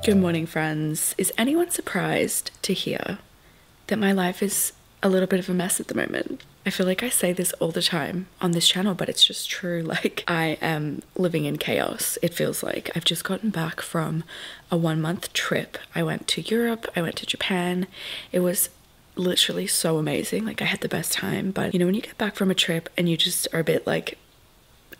Good morning, friends. Is anyone surprised to hear that my life is a little bit of a mess at the moment? I feel like I say this all the time on this channel, but it's just true. Like, I am living in chaos. It feels like I've just gotten back from a 1-month trip. I went to Europe, I went to Japan. It was literally so amazing. Like, I had the best time. But you know, when you get back from a trip and you just are a bit like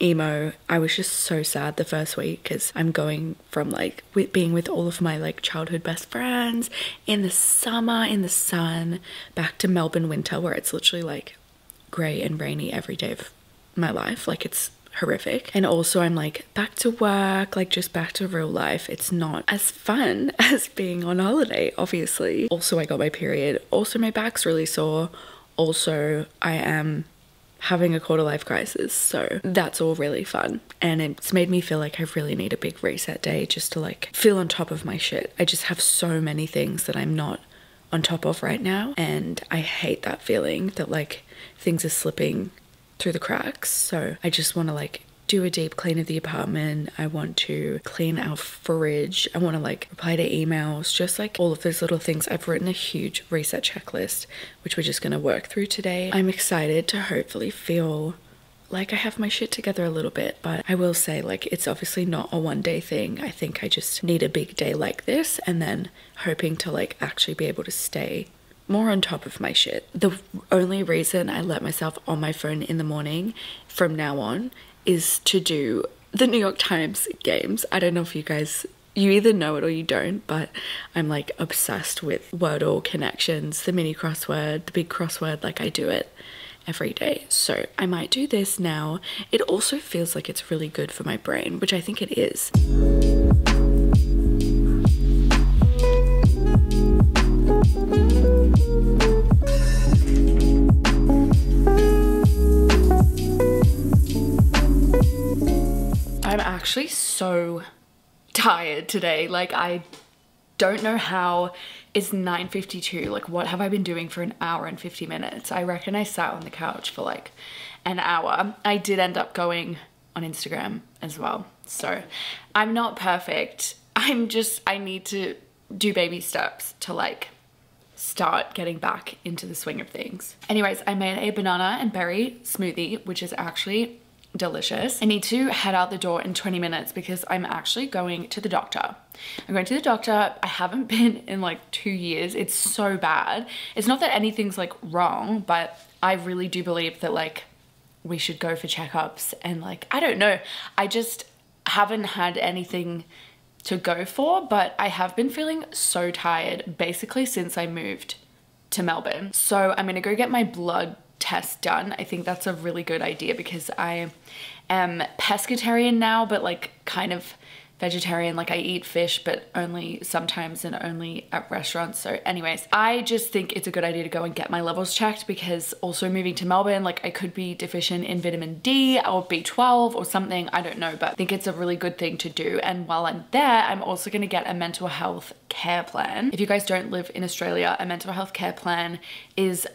emo, I was just so sad the first week because I'm going from like being with all of my like childhood best friends in the summer in the sun back to Melbourne winter where it's literally like grey and rainy every day of my life. Like, it's horrific. And also I'm like back to work, like just back to real life. It's not as fun as being on holiday, obviously. Also, I got my period. Also, my back's really sore. Also, I am having a quarter life crisis, so that's all really fun. And it's made me feel like I really need a big reset day just to like feel on top of my shit. I just have so many things that I'm not on top of right now, and I hate that feeling that like things are slipping through the cracks. So I just want to like do a deep clean of the apartment. I want to clean our fridge. I want to like reply to emails, just like all of those little things. I've written a huge reset checklist, which we're just going to work through today. I'm excited to hopefully feel like I have my shit together a little bit, but I will say like it's obviously not a one-day thing. I think I just need a big day like this and then hoping to like actually be able to stay more on top of my shit. The only reason I let myself on my phone in the morning from now on is to do the New York Times games. I don't know if you guys, you either know it or you don't, but I'm like obsessed with Wordle connections, the mini crossword, the big crossword. Like, I do it every day. So I might do this now. It also feels like it's really good for my brain, which I think it is. I'm actually so tired today. Like, I don't know how. It's 9:52. Like, what have I been doing for an hour and 50 minutes? I reckon I sat on the couch for like an hour. I did end up going on Instagram as well. So I'm not perfect. I need to do baby steps to like start getting back into the swing of things. Anyways, I made a banana and berry smoothie, which is actually delicious. I need to head out the door in 20 minutes because I'm actually going to the doctor. I'm going to the doctor. I haven't been in like 2 years. It's so bad. It's not that anything's like wrong, but I really do believe that like we should go for checkups, and like, I don't know. I just haven't had anything to go for, but I have been feeling so tired basically since I moved to Melbourne. So I'm gonna go get my blood test done. I think that's a really good idea because I am pescatarian now, but like kind of vegetarian. Like, I eat fish, but only sometimes and only at restaurants. So anyways, I just think it's a good idea to go and get my levels checked, because also moving to Melbourne, like, I could be deficient in vitamin D or B12 or something. I don't know, but I think it's a really good thing to do. And while I'm there, I'm also going to get a mental health care plan. If you guys don't live in Australia, a mental health care plan is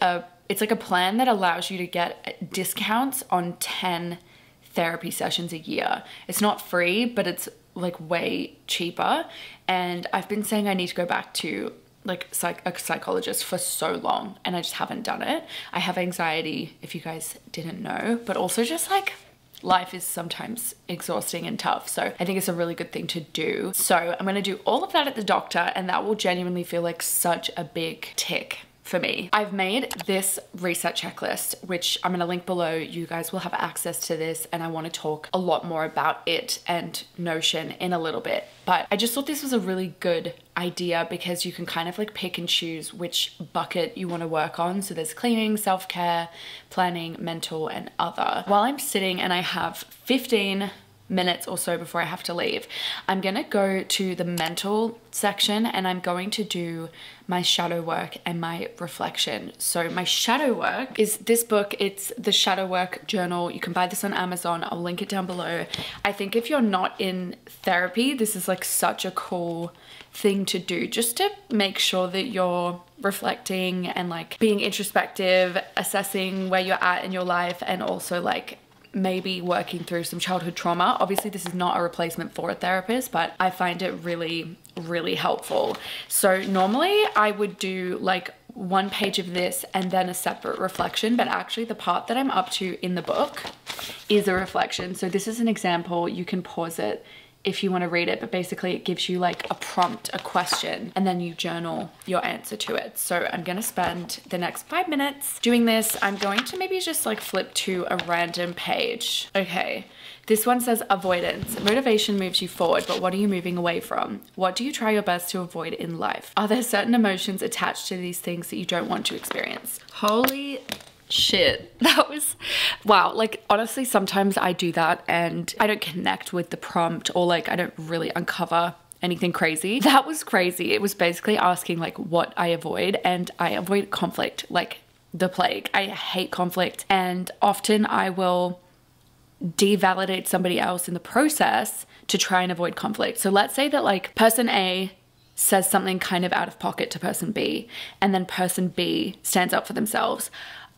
it's like a plan that allows you to get discounts on 10 therapy sessions a year. It's not free, but it's like way cheaper. And I've been saying I need to go back to like a psychologist for so long, and I just haven't done it. I have anxiety, if you guys didn't know, but also just like life is sometimes exhausting and tough. So I think it's a really good thing to do. So I'm gonna do all of that at the doctor, and that will genuinely feel like such a big tick for me. I've made this reset checklist, which I'm gonna link below. You guys will have access to this, and I wanna talk a lot more about it and Notion in a little bit. But I just thought this was a really good idea because you can kind of like pick and choose which bucket you wanna work on. So there's cleaning, self-care, planning, mental, and other. While I'm sitting and I have 15 minutes or so before I have to leave, I'm gonna go to the mental section and I'm going to do my shadow work and my reflection. So my shadow work is this book. It's the Shadow Work Journal. You can buy this on Amazon. I'll link it down below. I think if you're not in therapy, this is like such a cool thing to do, just to make sure that you're reflecting and like being introspective, assessing where you're at in your life, and also like maybe working through some childhood trauma. Obviously this is not a replacement for a therapist, but I find it really, really helpful. So normally I would do like 1 page of this and then a separate reflection, but actually the part that I'm up to in the book is a reflection. So this is an example. You can pause it if you want to read it, but basically it gives you like a prompt, a question, and then you journal your answer to it. So I'm gonna spend the next 5 minutes doing this. I'm going to maybe just like flip to a random page. Okay, this one says avoidance. Motivation moves you forward, but what are you moving away from? What do you try your best to avoid in life? Are there certain emotions attached to these things that you don't want to experience? Holy shit, that was wow. Like honestly, sometimes I do that and I don't connect with the prompt, or like I don't really uncover anything crazy. That was crazy. It was basically asking like what I avoid, and I avoid conflict like the plague. I hate conflict, and often I will devalidate somebody else in the process to try and avoid conflict. So let's say that like person A says something kind of out of pocket to person B, and then person B stands up for themselves.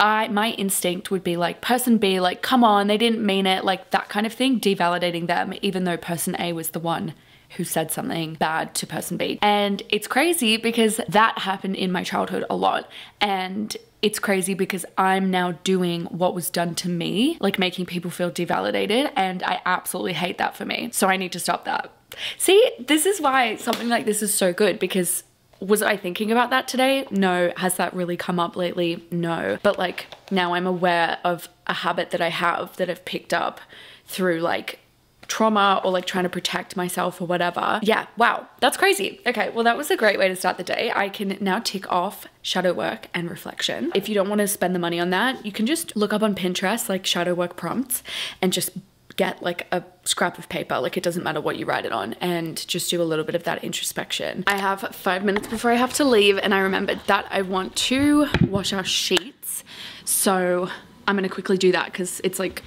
My instinct would be like, person B, like, come on, they didn't mean it, like that kind of thing, devalidating them, even though person A was the one who said something bad to person B. And it's crazy because that happened in my childhood a lot. And it's crazy because I'm now doing what was done to me, like making people feel devalidated, and I absolutely hate that for me. So I need to stop that. See, this is why something like this is so good, because was I thinking about that today? No. Has that really come up lately? No. But like now I'm aware of a habit that I have that I've picked up through like trauma or like trying to protect myself or whatever. Yeah, wow, that's crazy. Okay, well that was a great way to start the day. I can now tick off shadow work and reflection. If you don't want to spend the money on that, you can just look up on Pinterest like shadow work prompts and just get like a scrap of paper, like it doesn't matter what you write it on, and just do a little bit of that introspection. I have 5 minutes before I have to leave, and I remembered that I want to wash our sheets. So I'm gonna quickly do that because it's like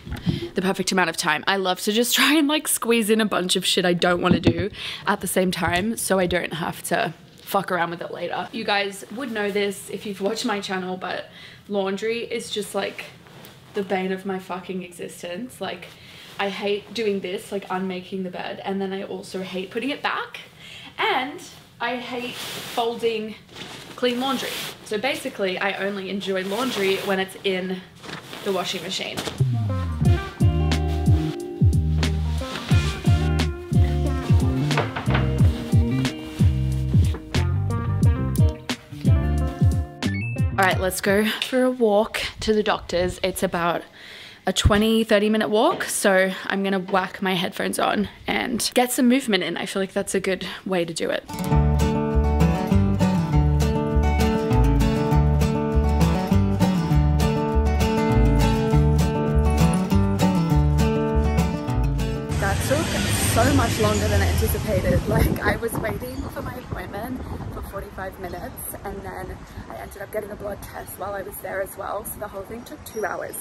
the perfect amount of time. I love to just try and like squeeze in a bunch of shit I don't want to do at the same time, so I don't have to fuck around with it later. You guys would know this if you've watched my channel, but laundry is just like the bane of my fucking existence. Like I hate doing this, like unmaking the bed, and then I also hate putting it back, and I hate folding clean laundry. So basically I only enjoy laundry when it's in the washing machine. All right, let's go for a walk to the doctor's. It's about a 20-30 minute walk, so I'm gonna whack my headphones on and get some movement in. I feel like that's a good way to do it. That took so much longer than anticipated. Like I was waiting for my appointment for 45 minutes, and then I ended up getting a blood test while I was there as well, so the whole thing took 2 hours.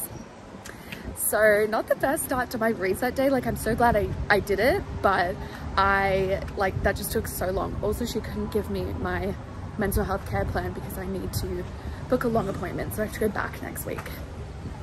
So not the best start to my reset day. Like I'm so glad I did it, but that just took so long. Also, she couldn't give me my mental health care plan because I need to book a long appointment, so I have to go back next week.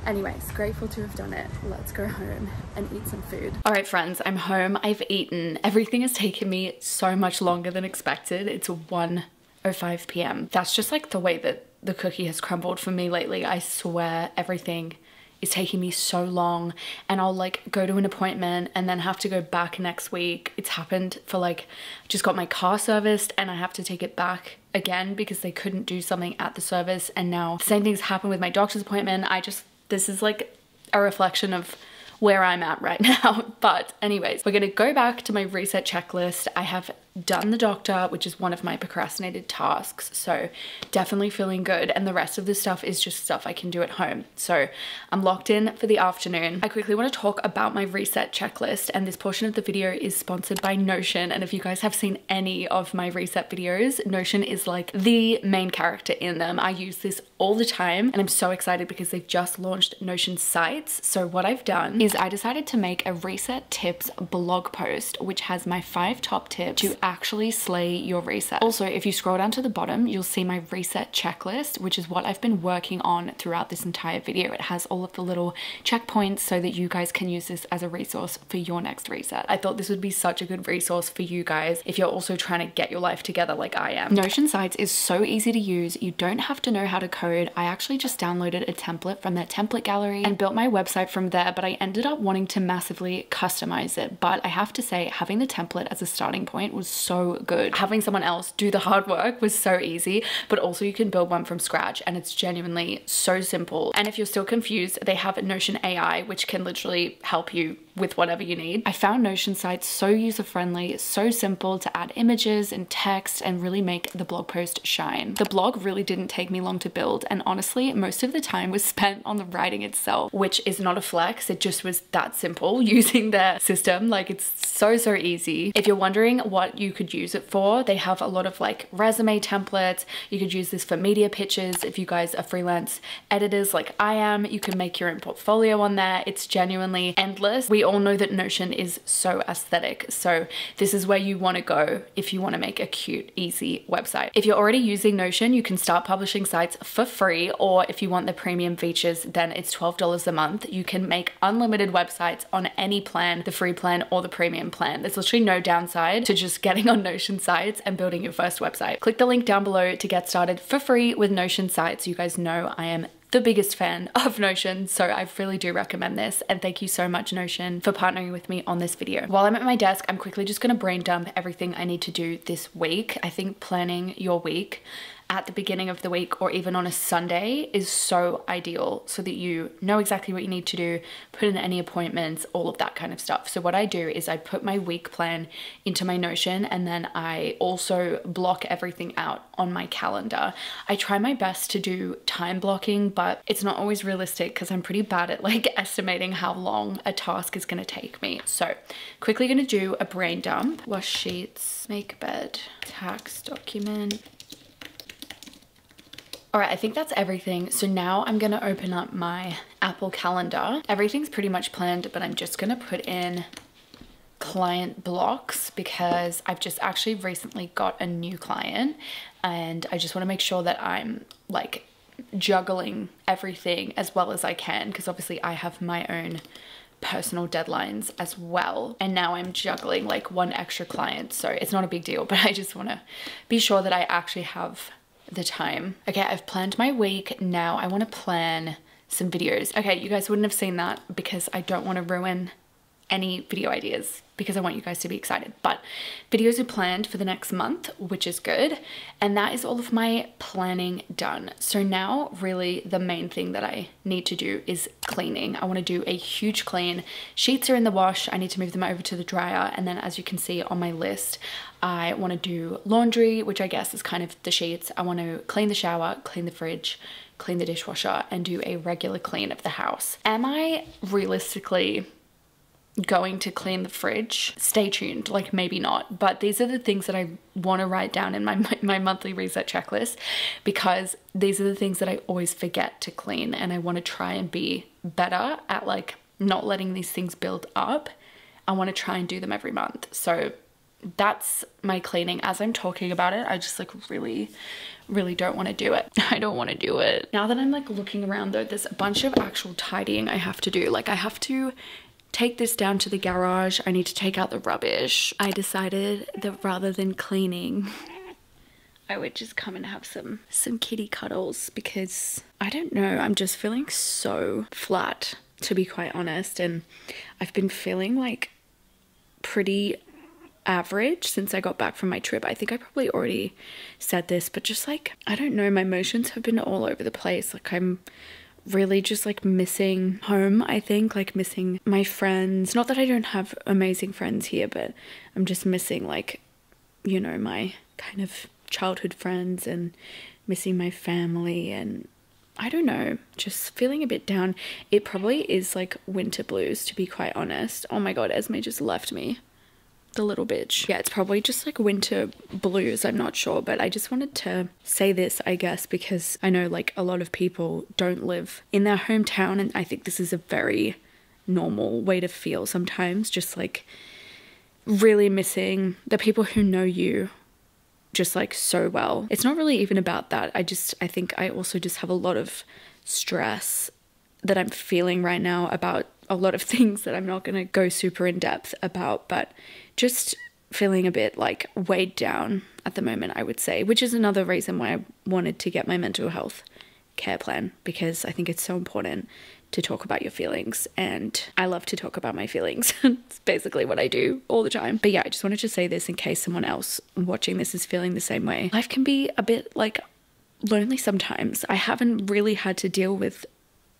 Anyways, grateful to have done it. Let's go home and eat some food. All right, friends, I'm home. I've eaten. Everything has taken me so much longer than expected. It's 1:05 p.m. That's just like the way that the cookie has crumbled for me lately. I swear everything is taking me so long, and I'll like go to an appointment and then have to go back next week. It's happened for like, just got my car serviced and I have to take it back again because they couldn't do something at the service, and now the same thing's happened with my doctor's appointment. This is like a reflection of where I'm at right now. But anyways, we're gonna go back to my reset checklist. I have done the doctor, which is one of my procrastinated tasks, so definitely feeling good, and the rest of this stuff is just stuff I can do at home. So I'm locked in for the afternoon. I quickly want to talk about my reset checklist, and this portion of the video is sponsored by Notion. And if you guys have seen any of my reset videos, Notion is like the main character in them. I use this all the time, and I'm so excited because they've just launched Notion Sites. So what I've done is I decided to make a reset tips blog post, which has my 5 top tips to actually slay your reset. Also, if you scroll down to the bottom, you'll see my reset checklist, which is what I've been working on throughout this entire video. It has all of the little checkpoints so that you guys can use this as a resource for your next reset. I thought this would be such a good resource for you guys if you're also trying to get your life together like I am. Notion sites is so easy to use. You don't have to know how to code. I actually just downloaded a template from their template gallery and built my website from there, but I ended up wanting to massively customize it. But I have to say, having the template as a starting point was so good. Having someone else do the hard work was so easy, but also you can build one from scratch and it's genuinely so simple. And if you're still confused, they have a Notion AI, which can literally help you with whatever you need. I found Notion sites so user-friendly, so simple to add images and text and really make the blog post shine. The blog really didn't take me long to build, and honestly, most of the time was spent on the writing itself, which is not a flex. It just was that simple using their system. Like, it's so easy. If you're wondering what you could use it for, they have a lot of like resume templates. You could use this for media pitches. If you guys are freelance editors like I am, you can make your own portfolio on there. It's genuinely endless. We all know that Notion is so aesthetic, so this is where you want to go if you want to make a cute, easy website. If you're already using Notion, you can start publishing sites for free, or if you want the premium features, then it's $12 a month. You can make unlimited websites on any plan, the free plan or the premium plan. There's literally no downside to just getting on Notion sites and building your first website. Click the link down below to get started for free with Notion sites. You guys know I am the biggest fan of Notion, so I really do recommend this, and thank you so much, Notion, for partnering with me on this video. While I'm at my desk, I'm quickly just gonna brain dump everything I need to do this week. I think planning your week at the beginning of the week or even on a Sunday is so ideal, so that you know exactly what you need to do, put in any appointments, all of that kind of stuff. So what I do is I put my week plan into my Notion, and then I also block everything out on my calendar. I try my best to do time blocking, but it's not always realistic because I'm pretty bad at like estimating how long a task is gonna take me. So quickly gonna do a brain dump. Wash sheets, make bed, tax document. All right, I think that's everything. So now I'm gonna open up my Apple Calendar. Everything's pretty much planned, but I'm just gonna put in client blocks because I've just actually recently got a new client, and I just wanna make sure that I'm like juggling everything as well as I can, because obviously I have my own personal deadlines as well, and now I'm juggling like one extra client, so it's not a big deal, but I just wanna be sure that I actually have the time. Okay, I've planned my week. Now I want to plan some videos. Okay, you guys wouldn't have seen that because I don't want to ruin any video ideas, because I want you guys to be excited. But videos are planned for the next month, which is good. And that is all of my planning done. So now really the main thing that I need to do is cleaning. I want to do a huge clean. Sheets are in the wash. I need to move them over to the dryer. And then as you can see on my list, I want to do laundry, which I guess is kind of the sheets. I want to clean the shower, clean the fridge, clean the dishwasher, and do a regular clean of the house. Am I realistically going to clean the fridge? Stay tuned, like maybe not, but these are the things that I want to write down in my monthly reset checklist, because these are the things that I always forget to clean, and I want to try and be better at like not letting these things build up. I want to try and do them every month. So that's my cleaning. As I'm talking about it, I just like really don't want to do it. I don't want to do it. Now that I'm like looking around though, there's a bunch of actual tidying I have to do. Like I have to take this down to the garage. I need to take out the rubbish. I decided that rather than cleaning, I would just come and have some kitty cuddles, because I don't know, I'm just feeling so flat, to be quite honest. And I've been feeling like pretty average since I got back from my trip. I think I probably already said this, but just like, I don't know, my emotions have been all over the place. Like I'm really just like missing home, I think, like missing my friends. Not that I don't have amazing friends here, but I'm just missing like, you know, my kind of childhood friends, and missing my family, and I don't know, just feeling a bit down. It probably is like winter blues, to be quite honest. Oh my god, Esme just left me, the little bitch. Yeah, it's probably just like winter blues, I'm not sure, but I just wanted to say this, I guess, because I know like a lot of people don't live in their hometown, and I think this is a very normal way to feel sometimes, just like really missing the people who know you just like so well. It's not really even about that. I think I also just have a lot of stress that I'm feeling right now about a lot of things that I'm not going to go super in depth about, but just feeling a bit like weighed down at the moment, I would say, which is another reason why I wanted to get my mental health care plan, because I think it's so important to talk about your feelings, and I love to talk about my feelings. It's basically what I do all the time. But yeah, I just wanted to say this in case someone else watching this is feeling the same way. Life can be a bit like lonely sometimes. I haven't really had to deal with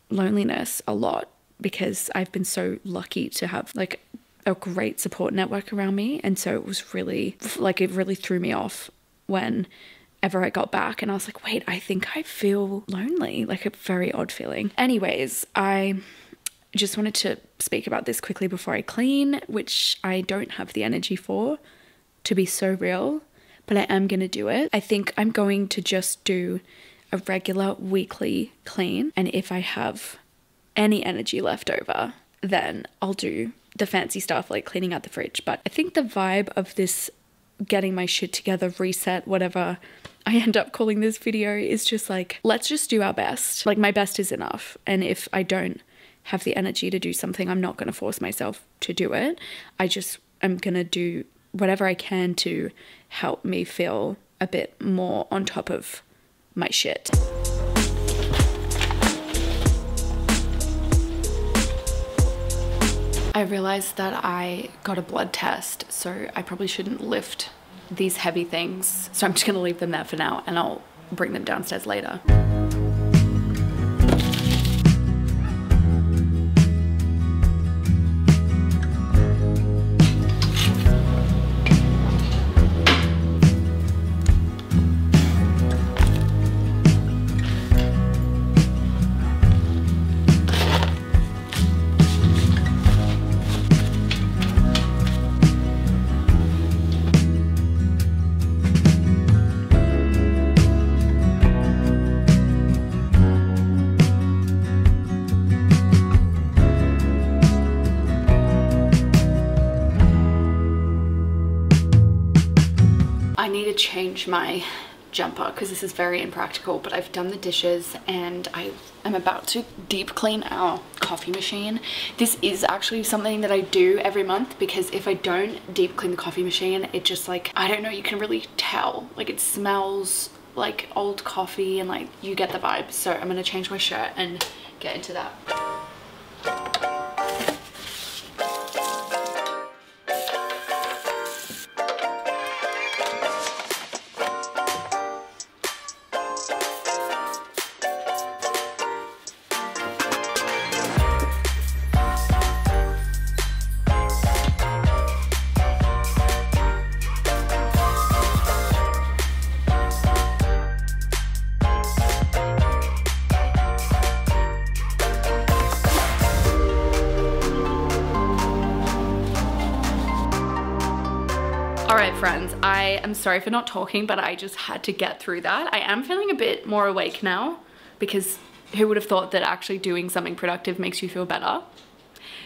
loneliness a lot because I've been so lucky to have like a great support network around me, and so it was really like, it really threw me off whenever I got back and I was like, wait, I think I feel lonely, like a very odd feeling. Anyways, I just wanted to speak about this quickly before I clean, which I don't have the energy for, to be so real, but I am gonna do it. I think I'm going to just do a regular weekly clean, and if I have any energy left over, then I'll do the fancy stuff like cleaning out the fridge. But I think the vibe of this getting my shit together, reset, whatever I end up calling this video, is just like, let's just do our best. Like, my best is enough, and if I don't have the energy to do something, I'm not going to force myself to do it. I'm going to do whatever I can to help me feel a bit more on top of my shit. I realized that I got a blood test, so I probably shouldn't lift these heavy things. So I'm just gonna leave them there for now, and I'll bring them downstairs later. Change my jumper because this is very impractical, but I've done the dishes and I am about to deep clean our coffee machine. This is actually something that I do every month, because if I don't deep clean the coffee machine, it just like, I don't know, you can really tell, like it smells like old coffee and like you get the vibe. So I'm gonna change my shirt and get into that. Alright friends, I am sorry for not talking, but I just had to get through that. I am feeling a bit more awake now, because who would have thought that actually doing something productive makes you feel better?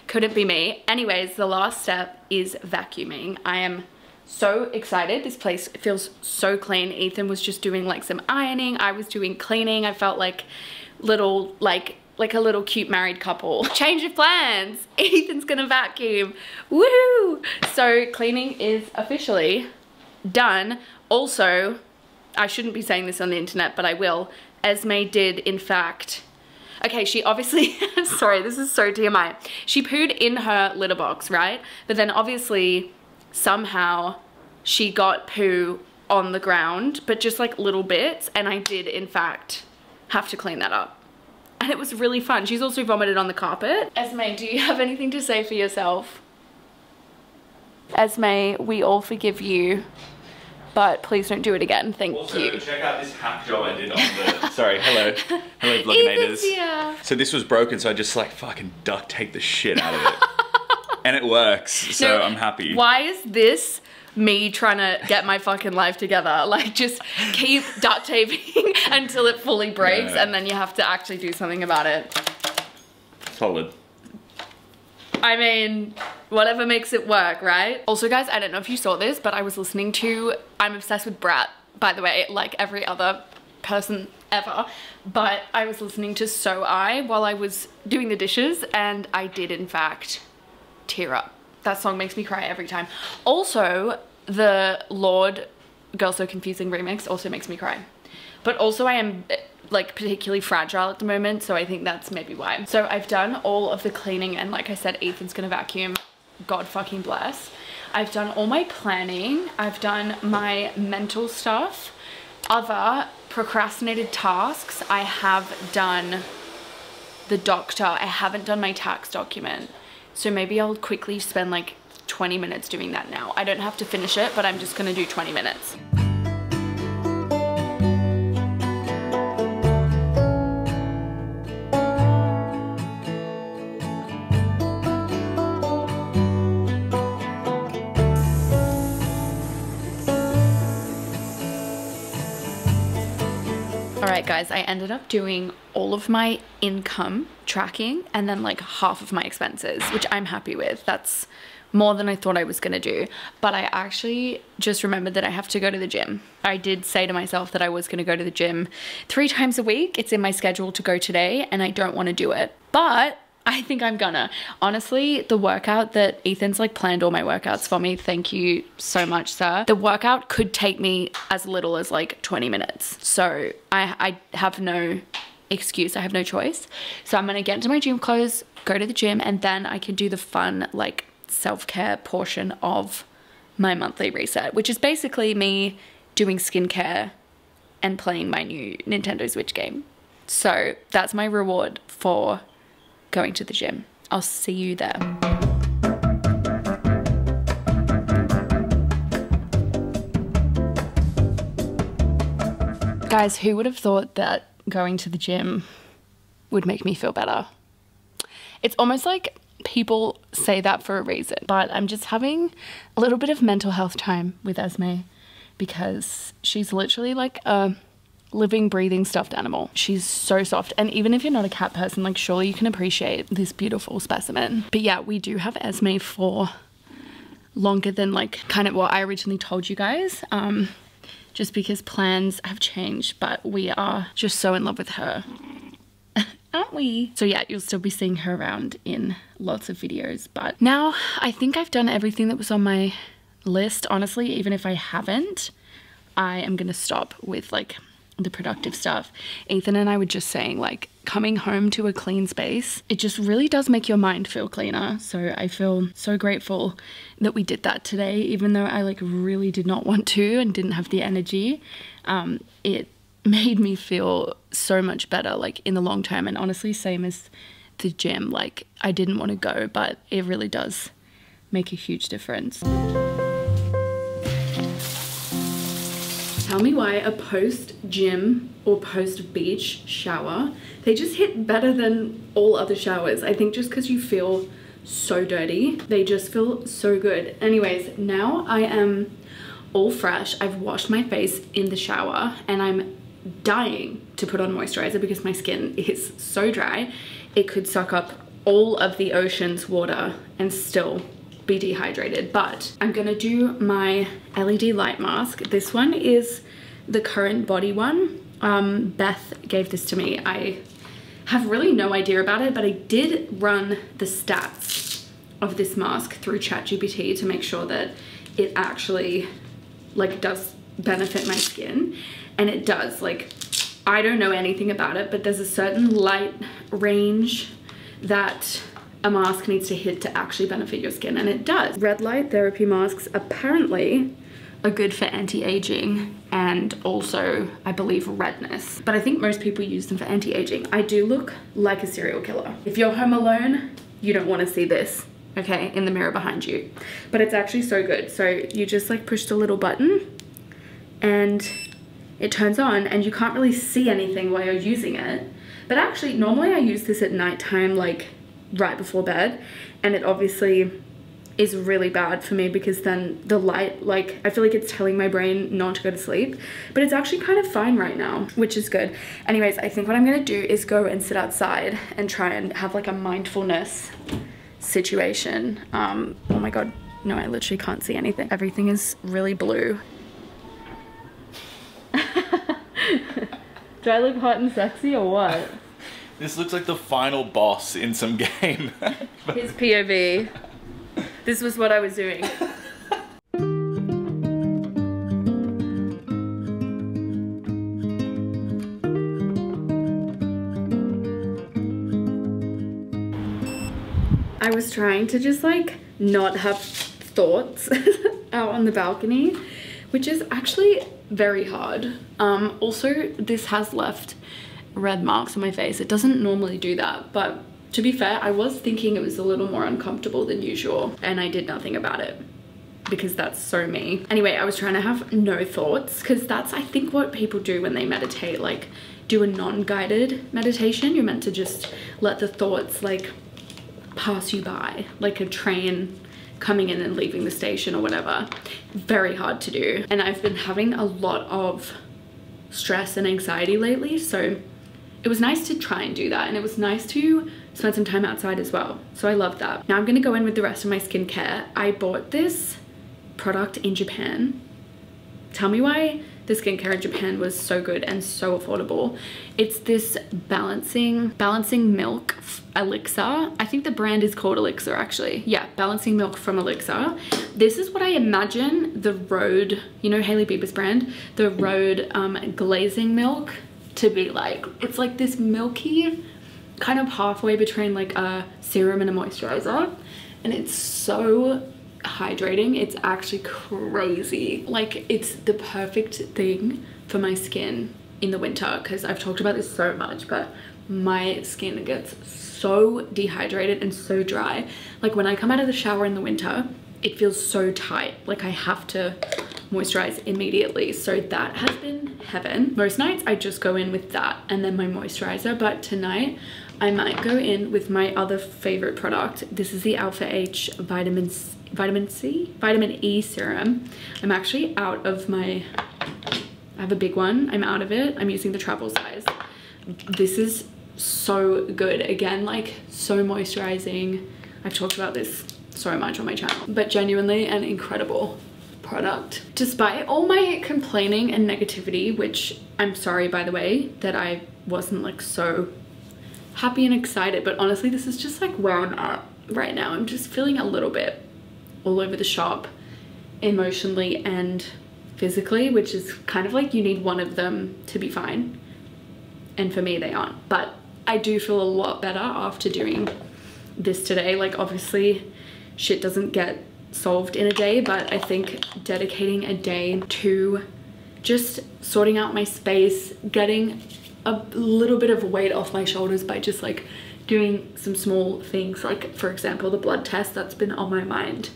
Couldn't be me. Anyways, the last step is vacuuming. I am so excited. This place feels so clean. Ethan was just doing like some ironing. I was doing cleaning. I felt like little, like a little cute married couple. Change of plans. Ethan's gonna vacuum. Woo! So cleaning is officially done. Also, I shouldn't be saying this on the internet, but I will. Esme did in fact, okay, she obviously, sorry, this is so TMI. She pooed in her litter box, right? But then obviously somehow she got poo on the ground, but just like little bits. And I did in fact have to clean that up. And it was really fun. She's also vomited on the carpet. Esme, do you have anything to say for yourself? Esme, we all forgive you, but please don't do it again. Thank you. Also, check out this hack job I did on the... Sorry, hello. Hello, Vloginators. Yeah. So this was broken, so I just like fucking duct taped the shit out of it. And it works, so I'm happy. Why is this me trying to get my fucking life together? Like, just keep duct taping until it fully breaks, and then you have to actually do something about it. Solid. I mean, Whatever makes it work, right? Also guys, I don't know if you saw this, but I was listening to, I'm obsessed with Brat, by the way, like every other person ever, but I was listening to So I while I was doing the dishes, and I did in fact tear up. That song makes me cry every time. Also, the Lord Girl So Confusing remix also makes me cry. But also I am like particularly fragile at the moment, so I think that's maybe why. So I've done all of the cleaning, and like I said, Ethan's gonna vacuum, God fucking bless. I've done all my planning, I've done my mental stuff. Other procrastinated tasks, I have done the doctor, I haven't done my tax document. So maybe I'll quickly spend like 20 minutes doing that now. I don't have to finish it, but I'm just gonna do 20 minutes. Alright guys, I ended up doing all of my income tracking and then like half of my expenses, which I'm happy with. That's more than I thought I was gonna do. But I actually just remembered that I have to go to the gym. I did say to myself that I was gonna go to the gym 3 times a week. It's in my schedule to go today and I don't wanna do it. But I think I'm gonna. Honestly, the workout that Ethan's like planned all my workouts for me, thank you so much, sir. The workout could take me as little as like 20 minutes. So I have no excuse, I have no choice. So I'm gonna get into my gym clothes, go to the gym, and then I can do the fun like self-care portion of my monthly reset, which is basically me doing skincare and playing my new Nintendo Switch game. So that's my reward for going to the gym. I'll see you there. Guys, who would have thought that going to the gym would make me feel better? It's almost like people say that for a reason, but I'm just having a little bit of mental health time with Esme because she's literally like a living, breathing stuffed animal. She's so soft, and even if you're not a cat person, like surely you can appreciate this beautiful specimen. But yeah, we do have Esme for longer than like kind of what I originally told you guys, just because plans have changed, but we are just so in love with her. Aren't we? So yeah, you'll still be seeing her around in lots of videos, but now I think I've done everything that was on my list. Honestly, even if I haven't, I am gonna stop with like the productive stuff. Ethan and I were just saying, like, coming home to a clean space, it just really does make your mind feel cleaner. So I feel so grateful that we did that today, even though I like really did not want to and didn't have the energy. It made me feel so much better like in the long term, and honestly same as the gym. Like I didn't want to go, but it really does make a huge difference. Tell me why a post-gym or post-beach shower, they just hit better than all other showers. I think just because you feel so dirty, they just feel so good. Anyways, now I am all fresh. I've washed my face in the shower and I'm dying to put on moisturizer because my skin is so dry. It could suck up all of the ocean's water and still be dehydrated. But I'm gonna do my LED light mask. This one is the Current Body one. Beth gave this to me. I have really no idea about it, but I did run the stats of this mask through ChatGPT to make sure that it actually like does benefit my skin, and it does. Like I don't know anything about it, but there's a certain light range that a mask needs to hit to actually benefit your skin, and it does. Red light therapy masks apparently are good for anti-aging and also I believe redness, but I think most people use them for anti-aging. I do look like a serial killer. If you're home alone, you don't want to see this, okay, in the mirror behind you, but it's actually so good. So you just like push the little button and it turns on, and you can't really see anything while you're using it. But actually normally I use this at nighttime, like right before bed, and it obviously is really bad for me because then the light, like I feel like it's telling my brain not to go to sleep, but it's actually kind of fine right now, which is good. Anyways, I think what I'm gonna do is go and sit outside and try and have like a mindfulness situation. Oh my god, no, I literally can't see anything. Everything is really blue. Do I look hot and sexy or what? This looks like the final boss in some game. His POV. This was what I was doing. I was trying to just like not have thoughts out on the balcony, which is actually very hard. Also, this has left red marks on my face. It doesn't normally do that, but to be fair, I was thinking it was a little more uncomfortable than usual, and I did nothing about it because that's so me. Anyway, I was trying to have no thoughts, because that's, I think, what people do when they meditate, like do a non-guided meditation. You're meant to just let the thoughts like pass you by, like a train coming in and leaving the station or whatever. Very hard to do, and I've been having a lot of stress and anxiety lately, so it was nice to try and do that, and it was nice to spend some time outside as well, so I love that. Now I'm gonna go in with the rest of my skincare. I bought this product in Japan. Tell me why the skincare in Japan was so good and so affordable. It's this balancing milk elixir. I think the brand is called Elixir, actually. Yeah, balancing milk from Elixir. This is what I imagine the Rhode, you know, Hailey Bieber's brand, the Rhode glazing milk to be like. It's like this milky, kind of halfway between like a serum and a moisturizer, and it's so hydrating. It's actually crazy. Like, it's the perfect thing for my skin in the winter, because I've talked about this so much, but my skin gets so dehydrated and so dry. Like, when I come out of the shower in the winter, it feels so tight, like I have to moisturize immediately. So that has been heaven. Most nights I just go in with that and then my moisturizer, but tonight I might go in with my other favorite product. This is the Alpha H vitamin E serum. I'm actually out of my, I have a big one, I'm out of it. I'm using the travel size. This is so good. Again, like, so moisturizing. I've talked about this so much on my channel, but genuinely an incredible product. Despite all my complaining and negativity, which I'm sorry, by the way, that I wasn't like so happy and excited, but honestly, this is just like where I'm at right now. I'm just feeling a little bit all over the shop, emotionally and physically, which is kind of like you need one of them to be fine, and for me they aren't. But I do feel a lot better after doing this today. Like, obviously shit doesn't get solved in a day, but I think dedicating a day to just sorting out my space, getting a little bit of weight off my shoulders by just like doing some small things, like for example the blood test, that's been on my mind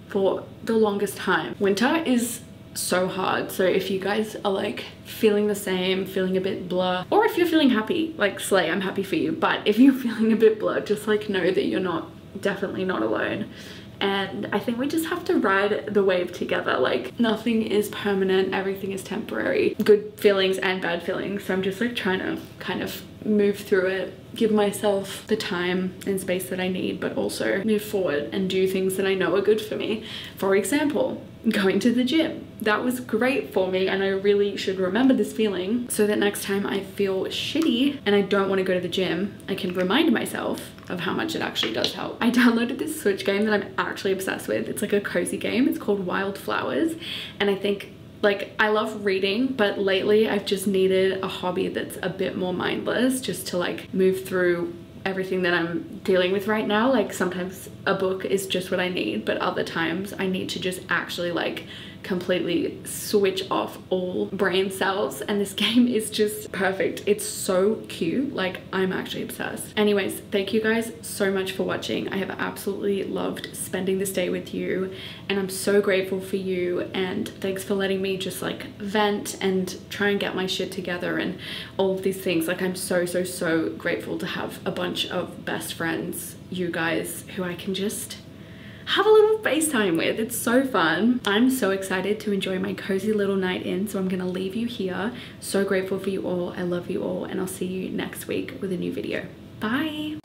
for the longest time. Winter is so hard, so if you guys are like feeling the same, feeling a bit blah, or if you're feeling happy, like slay, I'm happy for you, but if you're feeling a bit blah, just like know that you're definitely not alone. And I think we just have to ride the wave together. Like, nothing is permanent, everything is temporary, good feelings and bad feelings. So I'm just like trying to kind of move through it, give myself the time and space that I need, but also move forward and do things that I know are good for me. For example, going to the gym. That was great for me, and I really should remember this feeling so that next time I feel shitty and I don't want to go to the gym, I can remind myself of how much it actually does help. I downloaded this Switch game that I'm actually obsessed with. It's like a cozy game. It's called Wildflowers, and I think, like, I love reading, but lately I've just needed a hobby that's a bit more mindless, just to like move through everything that I'm dealing with right now. Like, sometimes a book is just what I need, but other times I need to just actually like completely switch off all brain cells, and this game is just perfect. It's so cute. Like, I'm actually obsessed. Anyways, thank you guys so much for watching. I have absolutely loved spending this day with you, and I'm so grateful for you, and thanks for letting me just like vent and try and get my shit together and all of these things. Like, I'm so grateful to have a bunch of best friends, you guys, who I can just have a little FaceTime with. It's so fun. I'm so excited to enjoy my cozy little night in, so I'm gonna leave you here. So grateful for you all. I love you all, and I'll see you next week with a new video. Bye.